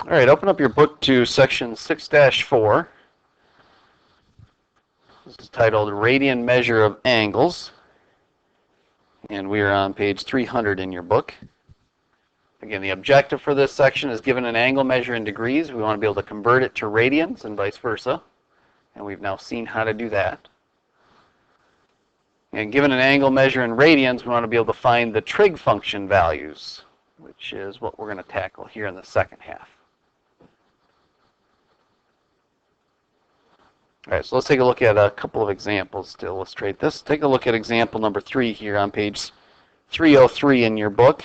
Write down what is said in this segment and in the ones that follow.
All right, open up your book to section 6-4. This is titled Radian Measure of Angles, and we are on page 300 in your book. Again, the objective for this section is given an angle measure in degrees. We want to be able to convert it to radians and vice versa, and we've now seen how to do that. And given an angle measure in radians, we want to be able to find the trig function values, which is what we're going to tackle here in the second half. All right, so let's take a look at a couple of examples to illustrate this. Take a look at example number 3 here on page 303 in your book.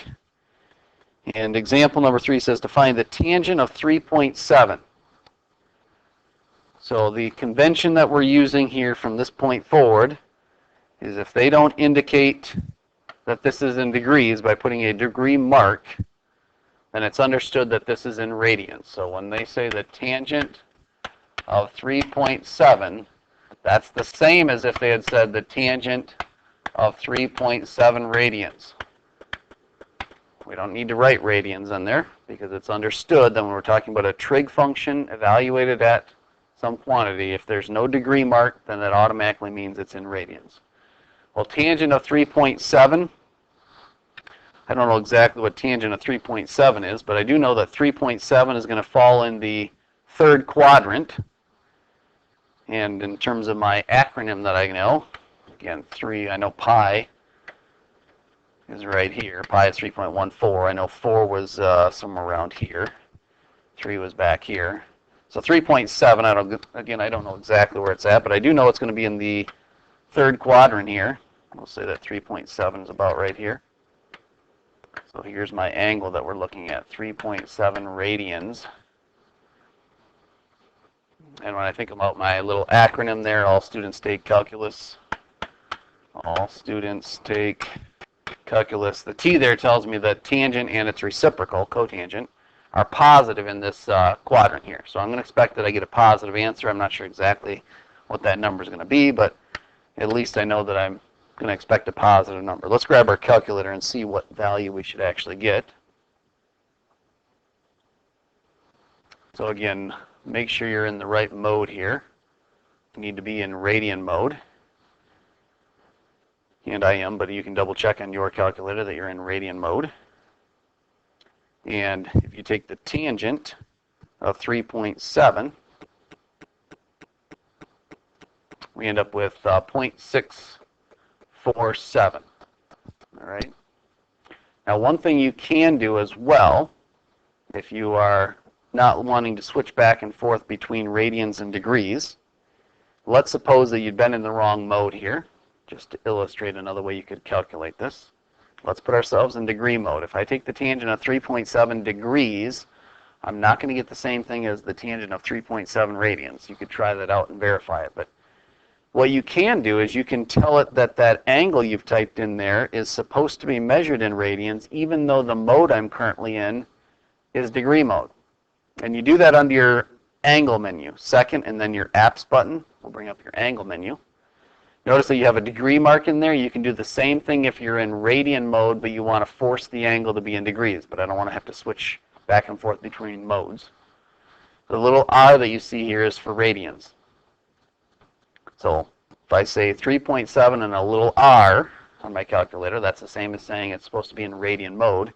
And example number 3 says to find the tangent of 3.7. So the convention that we're using here from this point forward is if they don't indicate that this is in degrees by putting a degree mark, then it's understood that this is in radians. So when they say the tangent of 3.7, that's the same as if they had said the tangent of 3.7 radians. We don't need to write radians in there because it's understood that when we're talking about a trig function evaluated at some quantity, if there's no degree mark, then that automatically means it's in radians. Well, tangent of 3.7, I don't know exactly what tangent of 3.7 is, but I do know that 3.7 is going to fall in the third quadrant. And in terms of my acronym that I know, again, I know pi is right here. Pi is 3.14. I know 4 was somewhere around here. 3 was back here. So 3.7, I don't know exactly where it's at, but I do know it's going to be in the third quadrant here. We'll say that 3.7 is about right here. So here's my angle that we're looking at, 3.7 radians. And when I think about my little acronym there, all students take calculus. All students take calculus. The T there tells me that tangent and its reciprocal, cotangent, are positive in this quadrant here. So I'm going to expect that I get a positive answer. I'm not sure exactly what that number is going to be, but at least I know that I'm going to expect a positive number. Let's grab our calculator and see what value we should actually get. So again, make sure you're in the right mode here. You need to be in radian mode. And I am, but you can double check on your calculator that you're in radian mode. And if you take the tangent of 3.7, we end up with 0.647. All right. Now, one thing you can do as well, if you are not wanting to switch back and forth between radians and degrees, let's suppose that you'd been in the wrong mode here. Just to illustrate another way you could calculate this, let's put ourselves in degree mode. If I take the tangent of 3.7 degrees, I'm not going to get the same thing as the tangent of 3.7 radians. You could try that out and verify it. But what you can do is you can tell it that that angle you've typed in there is supposed to be measured in radians, even though the mode I'm currently in is degree mode. And you do that under your angle menu, second, and then your apps button will bring up your angle menu. Notice that you have a degree mark in there. You can do the same thing if you're in radian mode, but you want to force the angle to be in degrees, but I don't want to have to switch back and forth between modes. The little r that you see here is for radians. So if I say 3.7 and a little r on my calculator, that's the same as saying it's supposed to be in radian mode.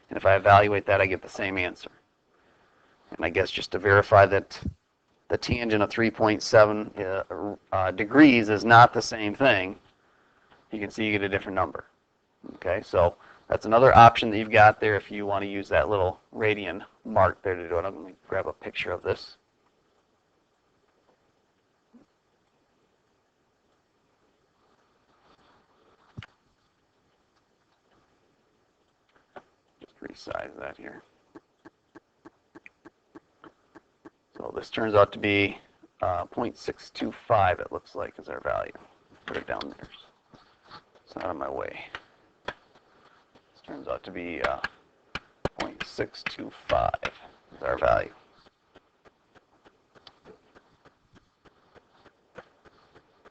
And if I evaluate that, I get the same answer. And I guess just to verify that the tangent of 3.7 degrees is not the same thing, you can see you get a different number. Okay, so that's another option that you've got there if you want to use that little radian mark there to do it. I'm going to grab a picture of this. Just resize that here. So this turns out to be 0.625, it looks like, is our value. Put it down there. It's not on my way. This turns out to be 0.625 is our value.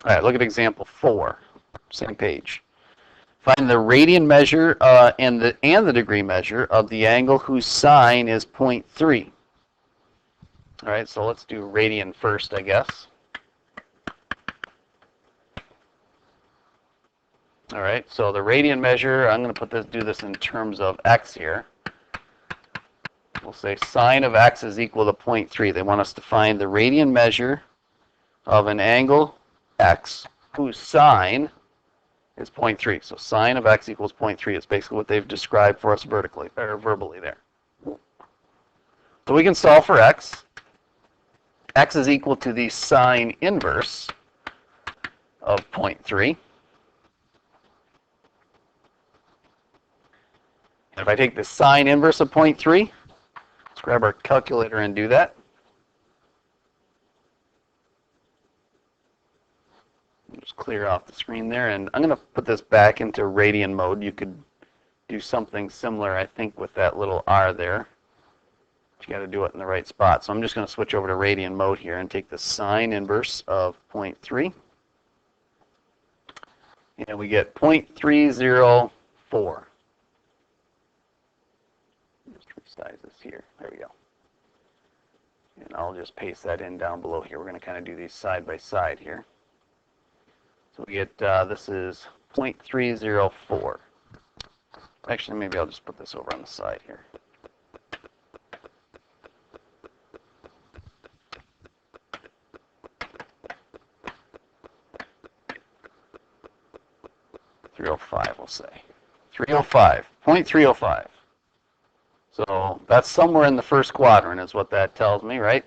All right, look at example 4, same page. Find the radian measure and the degree measure of the angle whose sine is 0.3. All right, so let's do radian first, I guess. All right, so the radian measure, I'm going to do this in terms of x here. We'll say sine of x is equal to 0.3. They want us to find the radian measure of an angle x whose sine is 0.3. So sine of x equals 0.3 is basically what they've described for us vertically or verbally there. So we can solve for x. X is equal to the sine inverse of 0.3. And if I take the sine inverse of 0.3, let's grab our calculator and do that. Just clear off the screen there, and I'm going to put this back into radian mode. You could do something similar, I think, with that little r there. But you got to do it in the right spot. So I'm just going to switch over to radian mode here and take the sine inverse of 0.3. And we get 0.304. Just resize this here. There we go. And I'll just paste that in down below here. We're going to kind of do these side by side here. So we get, this is 0.304. Actually, maybe I'll just put this over on the side here. .305, we'll say. 305, 0.305. So that's somewhere in the first quadrant is what that tells me, right?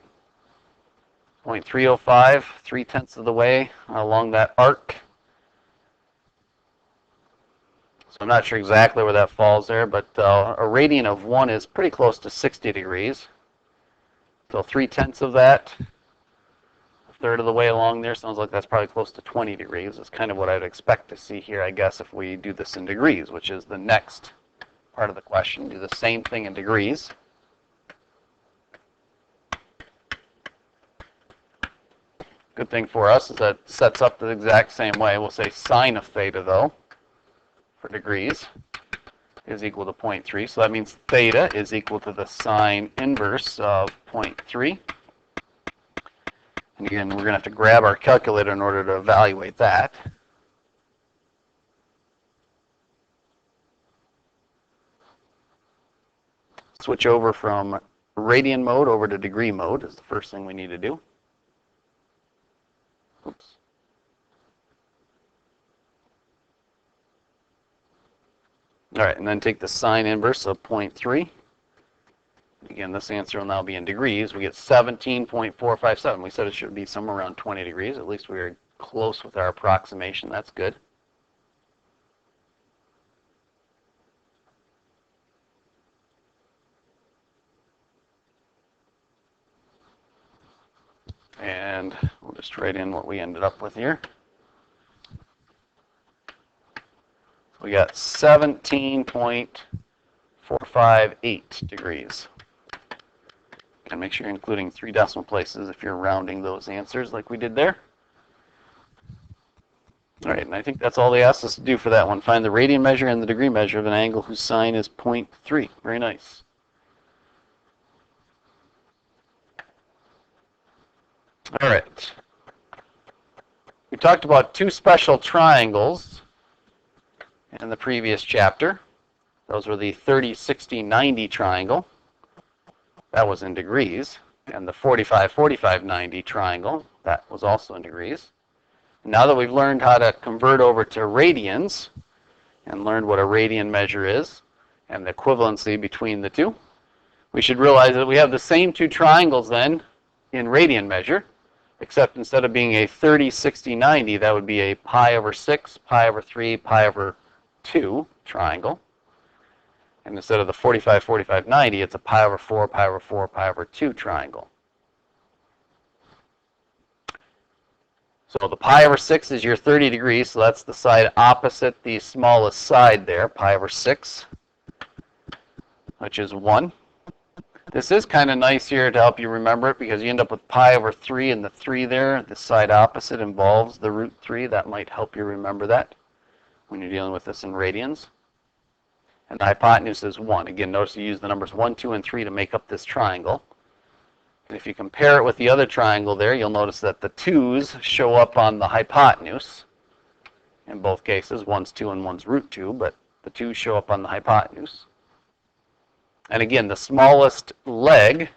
0.305, 3/10 of the way along that arc. So I'm not sure exactly where that falls there, but a radian of 1 is pretty close to 60 degrees. So 3/10 of that, a third of the way along there, sounds like that's probably close to 20 degrees. That's kind of what I'd expect to see here, I guess, if we do this in degrees, which is the next part of the question. Do the same thing in degrees. Good thing for us is that it sets up the exact same way. We'll say sine of theta, though, for degrees, is equal to 0.3. So that means theta is equal to the sine inverse of 0.3. And again, we're going to have to grab our calculator in order to evaluate that. Switch over from radian mode over to degree mode is the first thing we need to do. Oops. All right, and then take the sine inverse of 0.3. Again, this answer will now be in degrees. We get 17.457. We said it should be somewhere around 20 degrees. At least we were close with our approximation. That's good. And we'll just write in what we ended up with here. We got 17.458 degrees. And make sure you're including 3 decimal places if you're rounding those answers like we did there. All right, and I think that's all they asked us to do for that one. Find the radian measure and the degree measure of an angle whose sine is 0.3. Very nice. All right. We talked about 2 special triangles in the previous chapter. Those were the 30, 60, 90 triangle. That was in degrees. And the 45, 45, 90 triangle. That was also in degrees. Now that we've learned how to convert over to radians and learned what a radian measure is and the equivalency between the two, we should realize that we have the same 2 triangles then in radian measure, except instead of being a 30, 60, 90, that would be a pi over 6, pi over 3, pi over 2 triangle. And instead of the 45, 45, 90, it's a pi over 4, pi over 4, pi over 2 triangle. So the pi over 6 is your 30 degrees, so that's the side opposite the smallest side there, pi over 6, which is 1. This is kind of nice here to help you remember it because you end up with pi over 3 and the 3 there. The side opposite involves the root 3. That might help you remember that when you're dealing with this in radians. And the hypotenuse is 1. Again, notice you use the numbers 1, 2, and 3 to make up this triangle. And if you compare it with the other triangle there, you'll notice that the 2's show up on the hypotenuse. In both cases, one's 2 and one's root 2, but the 2's show up on the hypotenuse. And again, the smallest leg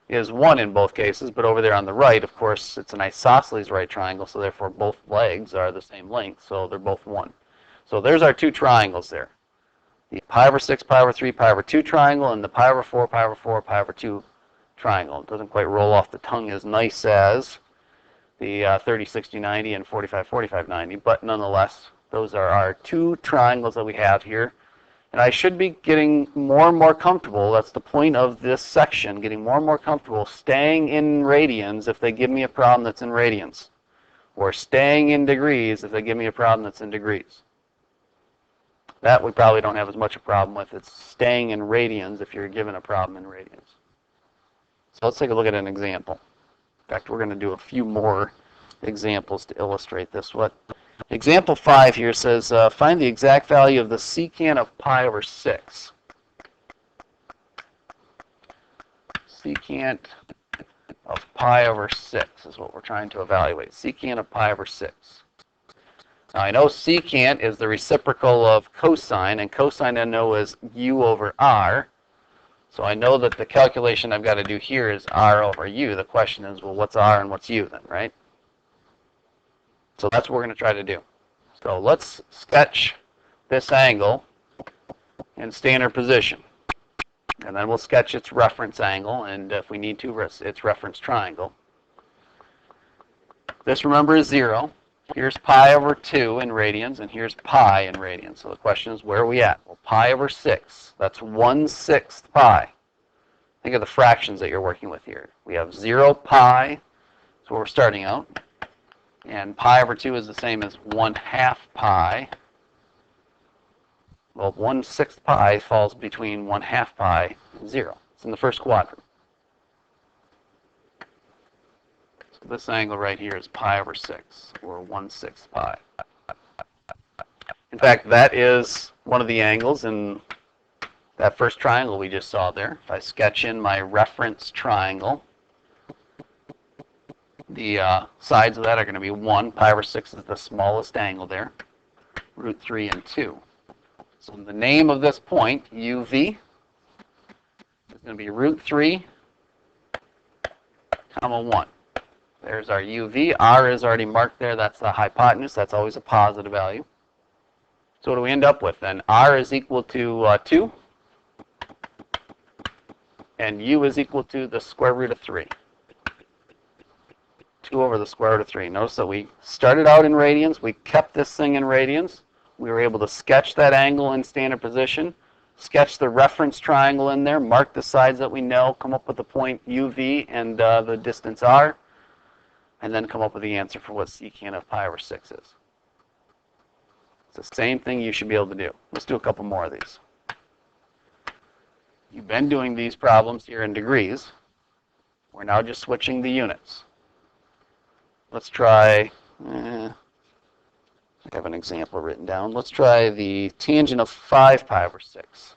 is 1 in both cases, but over there on the right, of course, it's an isosceles right triangle, so therefore both legs are the same length, so they're both 1. So there's our two triangles there. The pi over 6, pi over 3, pi over 2 triangle, and the pi over 4, pi over 4, pi over 2 triangle. It doesn't quite roll off the tongue as nice as the 30, 60, 90, and 45, 45, 90, but nonetheless, those are our two triangles that we have here. And I should be getting more and more comfortable, that's the point of this section, getting more and more comfortable staying in radians if they give me a problem that's in radians, or staying in degrees if they give me a problem that's in degrees. That we probably don't have as much a problem with. It's staying in radians if you're given a problem in radians. So let's take a look at an example. In fact, we're going to do a few more examples to illustrate this. Example 5 here says, find the exact value of the secant of pi over 6. Secant of pi over 6 is what we're trying to evaluate. Secant of pi over 6. Now I know secant is the reciprocal of cosine, and cosine I know is u over r. So I know that the calculation I've got to do here is r over u. The question is, well, what's r and what's u then, right? So that's what we're going to try to do. So let's sketch this angle in standard position. And then we'll sketch its reference angle, and if we need to, its reference triangle. This, remember, is 0. Here's pi over 2 in radians, and here's pi in radians. So the question is, where are we at? Well, pi over 6. That's 1/6 pi. Think of the fractions that you're working with here. We have 0 pi. That's where we're starting out. And pi over 2 is the same as 1/2 pi. Well, 1/6 pi falls between 1/2 pi and 0. It's in the first quadrant. So this angle right here is pi over 6, or 1/6 pi. In fact, that is one of the angles in that first triangle we just saw there. If I sketch in my reference triangle, the sides of that are going to be 1. Pi over 6 is the smallest angle there. Root 3 and 2. So the name of this point, UV, is going to be root 3, comma 1. There's our UV. R is already marked there. That's the hypotenuse. That's always a positive value. So what do we end up with then? R is equal to 2. And U is equal to the square root of 3. 2 over the square root of 3. Notice that we started out in radians. We kept this thing in radians. We were able to sketch that angle in standard position, sketch the reference triangle in there, mark the sides that we know, come up with the point UV and the distance R, and then come up with the answer for what secant of pi over 6 is. It's the same thing you should be able to do. Let's do a couple more of these. You've been doing these problems here in degrees. We're now just switching the units. Let's try, I have an example written down. Let's try the tangent of 5 pi over 6.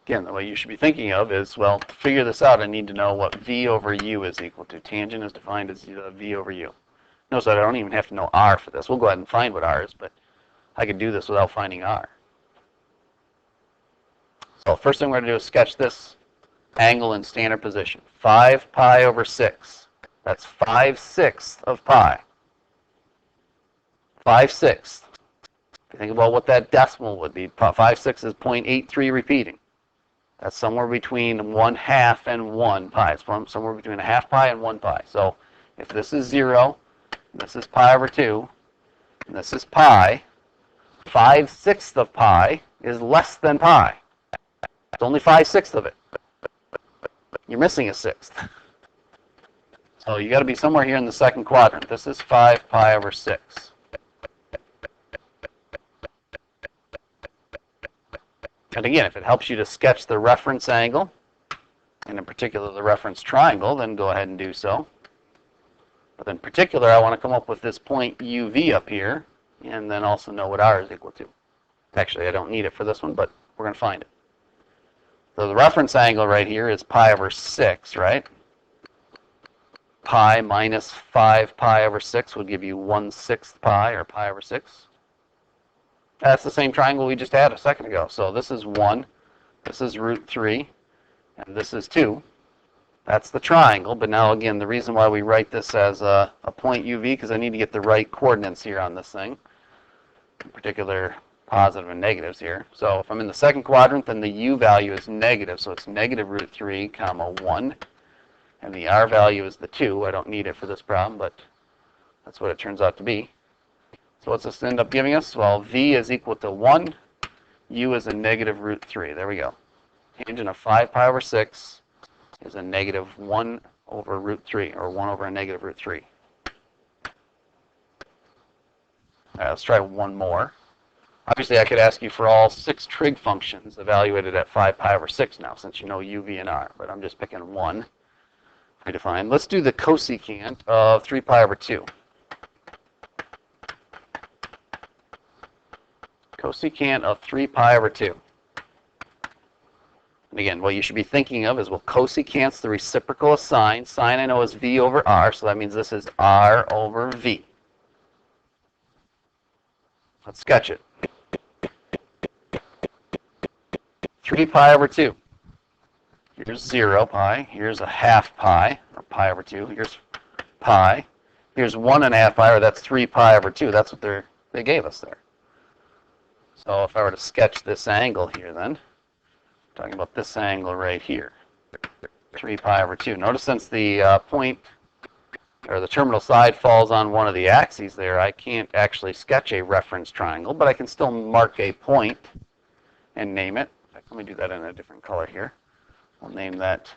Again, the way you should be thinking of is, well, to figure this out, I need to know what v over u is equal to. Tangent is defined as v over u. Notice that I don't even have to know r for this. We'll go ahead and find what r is, but I could do this without finding r. So first thing we're going to do is sketch this angle in standard position. 5 pi over 6. That's 5/6 of pi. 5/6. If you think about what that decimal would be, 5/6 is 0.83 repeating. That's somewhere between 1/2 and 1 pi. It's somewhere between 1/2 pi and 1 pi. So if this is 0, this is pi over 2, and this is pi, 5/6 of pi is less than pi. It's only 5/6 of it. You're missing a sixth. So you got to be somewhere here in the second quadrant. This is 5 pi over 6. And again, if it helps you to sketch the reference angle, and in particular the reference triangle, then go ahead and do so. But in particular, I want to come up with this point UV up here. and then also know what r is equal to. Actually, I don't need it for this one, but we're going to find it. So the reference angle right here is pi over 6, right? Pi minus 5 pi over 6 would give you 1/6 pi, or pi over 6. That's the same triangle we just had a second ago. So this is 1, this is root 3, and this is 2. That's the triangle, but now again, the reason why we write this as a point UV, because I need to get the right coordinates here on this thing, in particular positive and negatives here. So if I'm in the second quadrant, then the U value is negative, so it's negative root 3 comma 1, and the R value is the 2. I don't need it for this problem, but that's what it turns out to be. So what's this end up giving us? Well, V is equal to 1, U is a negative root 3. There we go. Tangent of 5 pi over 6 is a negative 1 over root 3, or 1 over a negative root 3. All right, let's try one more. Obviously, I could ask you for all 6 trig functions evaluated at 5 pi over 6 now, since you know U, V, and R, but I'm just picking one predefined. Let's do the cosecant of 3 pi over 2. Cosecant of 3 pi over 2. And again, what you should be thinking of is, well, cosecant's the reciprocal of sine. Sine I know is V over R, so that means this is R over V. Let's sketch it. 3 pi over 2. Here's 0 pi. Here's a half pi, or pi over 2. Here's pi. Here's 1.5 pi, or that's 3 pi over 2. That's what they gave us there. So if I were to sketch this angle here then, talking about this angle right here, 3 pi over 2. Notice since the point, or the terminal side falls on one of the axes there, I can't actually sketch a reference triangle, but I can still mark a point and name it. In fact, let me do that in a different color here. We'll name that,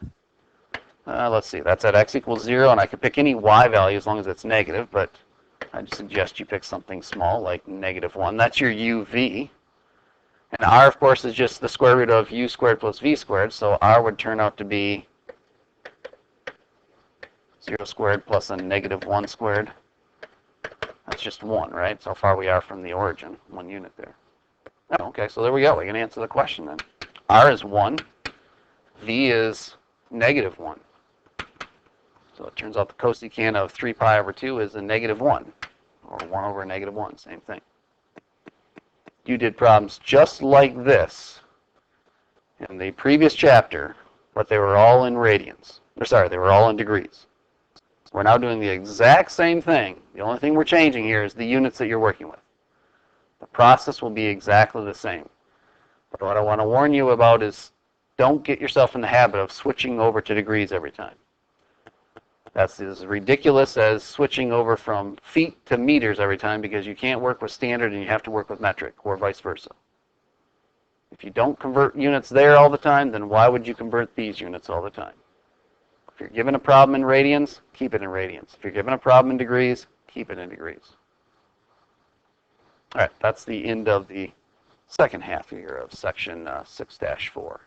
let's see, that's at x equals 0, and I can pick any y value as long as it's negative, but I'd suggest you pick something small like negative 1. That's your uv. And r, of course, is just the square root of u squared plus v squared, so r would turn out to be 0 squared plus a negative 1 squared. That's just 1, right? So far we are from the origin, 1 unit there. Oh, okay, so there we go. We can answer the question then. R is 1. V is negative 1. So it turns out the cosecant of 3 pi over 2 is a negative 1, or 1 over a negative 1, same thing. You did problems just like this in the previous chapter, but they were all in radians. They were all in degrees. We're now doing the exact same thing. The only thing we're changing here is the units that you're working with. The process will be exactly the same. But what I want to warn you about is don't get yourself in the habit of switching over to degrees every time. That's as ridiculous as switching over from feet to meters every time, because you can't work with standard and you have to work with metric, or vice versa. If you don't convert units there all the time, then why would you convert these units all the time? If you're given a problem in radians, keep it in radians. If you're given a problem in degrees, keep it in degrees. All right, that's the end of the second half here of section 6-4.